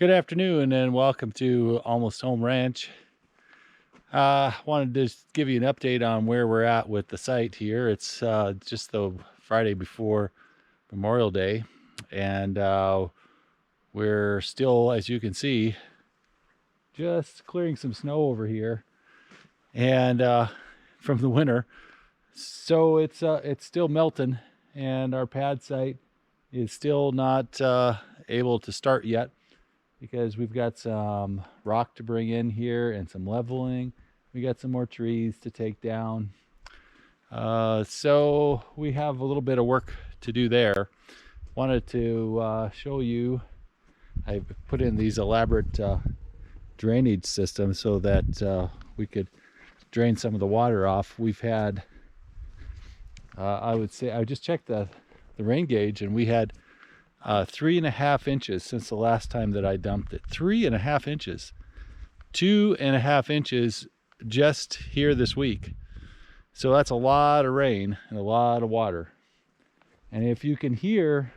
Good afternoon and welcome to Almost Home Ranch. Wanted to just give you an update on where we're at with the site here. It's just the Friday before Memorial Day, and we're still, as you can see, just clearing some snow over here and from the winter. So it's still melting, and our pad site is still not able to start yet, because we've got some rock to bring in here and some leveling. We got some more trees to take down. So we have a little bit of work to do there. Wanted to show you, I put in these elaborate drainage systems so that we could drain some of the water off. We've had, I would say, I just checked the rain gauge, and we had 3.5 inches since the last time that I dumped it. 3.5 inches. 2.5 inches just here this week. So that's a lot of rain and a lot of water. And if you can hear,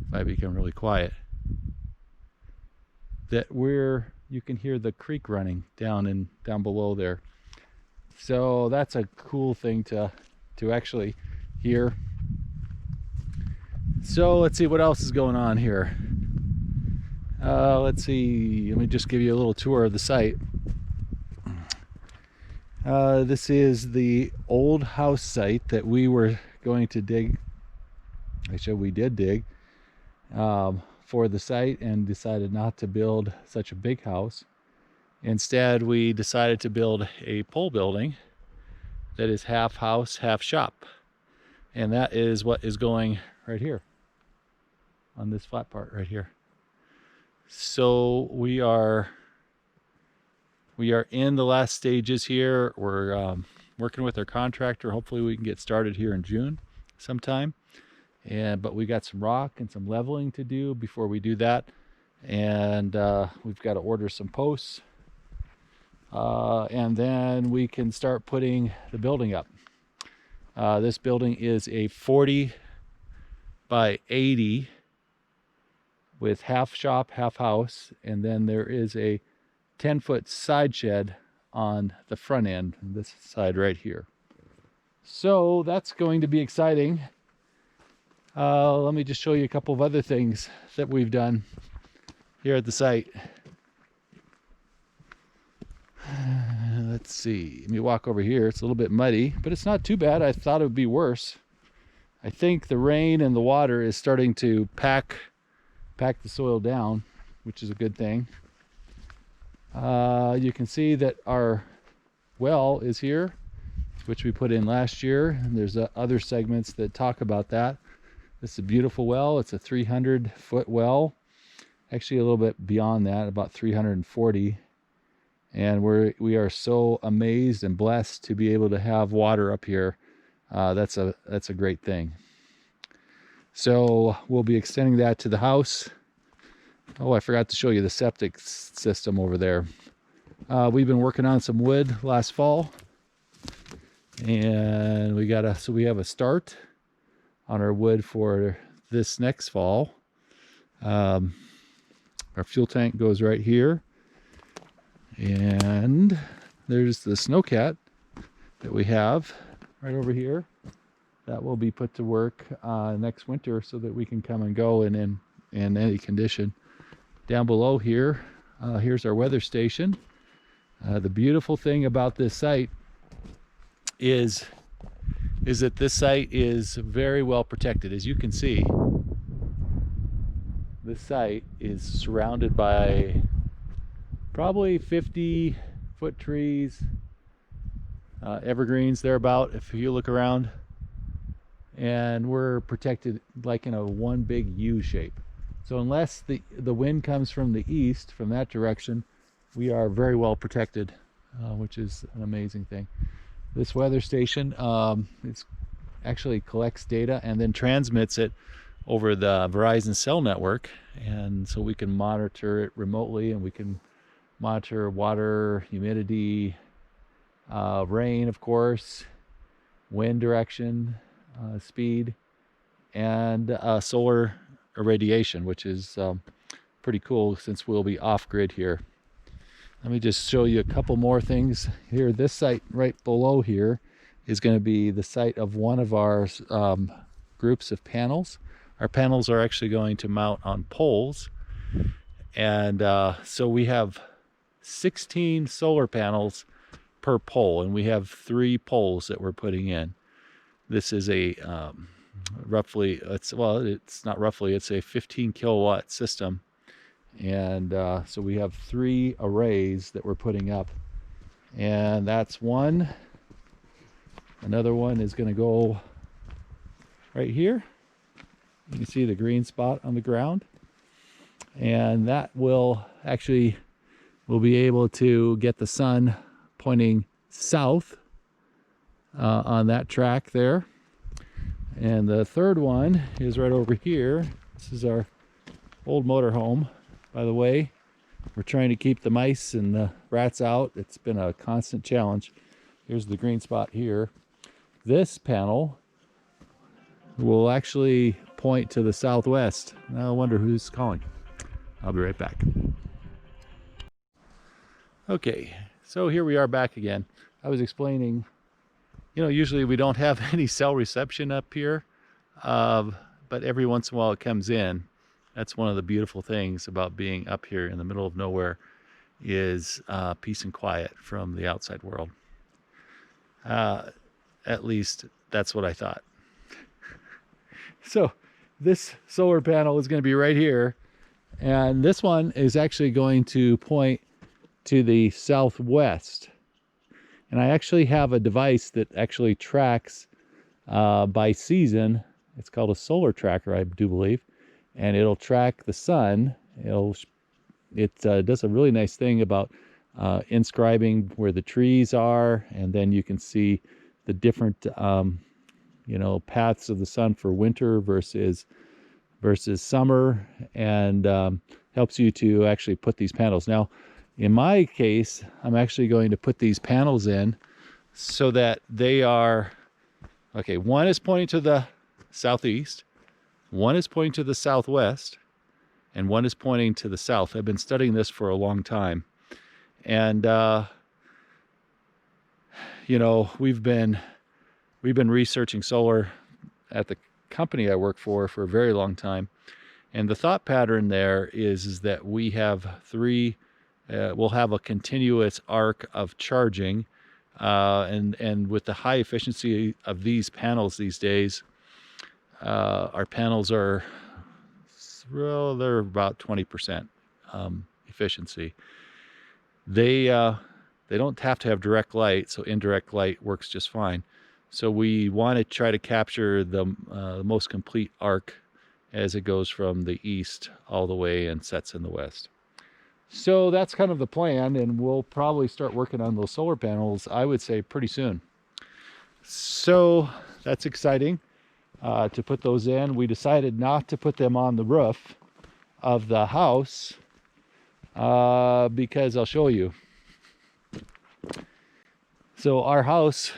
if I become really quiet, that you can hear the creek running down below there. So that's a cool thing to actually hear. So let's see what else is going on here. Let's see, let me just give you a little tour of the site. This is the old house site that we were going to dig. Actually, we did dig for the site and decided not to build such a big house. Instead, we decided to build a pole building that is half house, half shop. And that is what is going right here on this flat part right here. So we are in the last stages here. We're working with our contractor. Hopefully we can get started here in June sometime. But we got some rock and some leveling to do before we do that. And we've got to order some posts. And then we can start putting the building up. This building is a 40 by 80 with half shop, half house, and then there is a 10-foot side shed on the front end, this side right here. So that's going to be exciting. Let me just show you a couple of other things that we've done here at the site. Let's see, let me walk over here. It's a little bit muddy, but it's not too bad. I thought it would be worse. I think the rain and the water is starting to pack the soil down, which is a good thing. You can see that our well is here, which we put in last year, and there's other segments that talk about that. This is a beautiful well. It's a 300-foot well, actually a little bit beyond that, about 340. And we are so amazed and blessed to be able to have water up here. That's a great thing. So we'll be extending that to the house. Oh, I forgot to show you the septic system over there. We've been working on some wood last fall, and we have a start on our wood for this next fall. Our fuel tank goes right here, and there's the snowcat that we have right over here. That will be put to work next winter so that we can come and go in any condition. Down below here, here's our weather station. The beautiful thing about this site is that this site is very well protected. As you can see, this site is surrounded by probably 50-foot trees, evergreens thereabout if you look around. And we're protected like in a one big U shape. So unless the wind comes from the east, from that direction, we are very well protected, which is an amazing thing. This weather station actually collects data and then transmits it over the Verizon cell network, and so we can monitor it remotely, and we can monitor water, humidity, rain, of course, wind direction, speed, and solar irradiation, which is pretty cool since we'll be off grid here. Let me just show you a couple more things here. This site right below here is going to be the site of one of our groups of panels. Our panels are actually going to mount on poles, and so we have 16 solar panels per pole, and we have 3 poles that we're putting in. This is a roughly, it's not roughly, it's a 15 kilowatt system, and so we have 3 arrays that we're putting up, and that's one. Another one is going to go right here. You can see the green spot on the ground, and that will actually, we'll be able to get the sun pointing south on that track there. And the third one is right over here. This is our old motorhome, by the way. We're trying to keep the mice and the rats out. It's been a constant challenge. Here's the green spot here. This panel will actually point to the southwest. Now I wonder who's calling. I'll be right back. Okay, so here we are back again. I was explaining, usually we don't have any cell reception up here, but every once in a while it comes in. That's one of the beautiful things about being up here in the middle of nowhere, is peace and quiet from the outside world. At least that's what I thought. So this solar panel is going to be right here, and this one is actually going to point to the southwest. And I actually have a device that actually tracks by season. It's called a solar tracker, I do believe, and it'll track the sun. It does a really nice thing about inscribing where the trees are, and then you can see the different paths of the sun for winter versus summer, and helps you to actually put these panels. Now, in my case, I'm actually going to put these panels in so that they are, okay, one is pointing to the southeast, one is pointing to the southwest, and one is pointing to the south. I've been studying this for a long time, and we've been researching solar at the company I work for a very long time, and the thought pattern there is that we have we'll have a continuous arc of charging, and with the high efficiency of these panels these days, our panels are, well, they're about 20% efficiency. They don't have to have direct light, so indirect light works just fine. So we want to try to capture the most complete arc as it goes from the east all the way and sets in the west. So that's kind of the plan, and we'll probably start working on those solar panels, I would say, pretty soon. So that's exciting to put those in. We decided not to put them on the roof of the house because I'll show you. So our house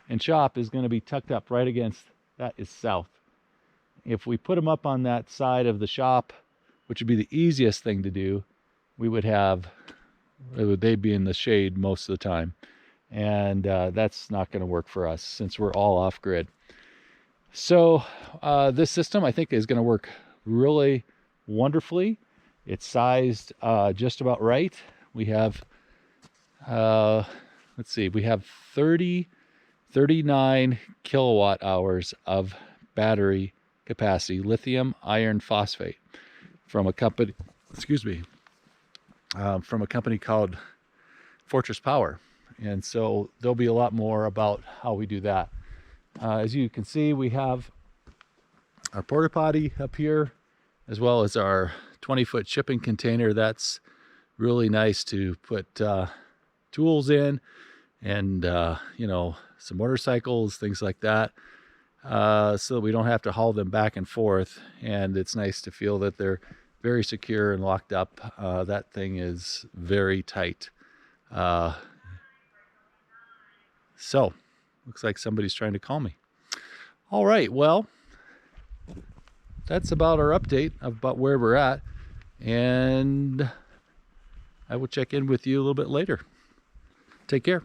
and shop is going to be tucked up right against, that is south. If we put them up on that side of the shop, which would be the easiest thing to do, they'd be in the shade most of the time, and that's not going to work for us since we're all off grid. So this system, I think, is going to work really wonderfully. It's sized just about right. We have we have 39 kilowatt hours of battery capacity, lithium iron phosphate, from a company, from a company called Fortress Power. And so there'll be a lot more about how we do that. As you can see, we have our porta potty up here, as well as our 20-foot shipping container. That's really nice to put tools in, and some motorcycles, things like that, so that we don't have to haul them back and forth. And it's nice to feel that they're very secure and locked up. That thing is very tight. So looks like somebody's trying to call me. All right, well, that's about our update about where we're at. and I will check in with you a little bit later. Take care.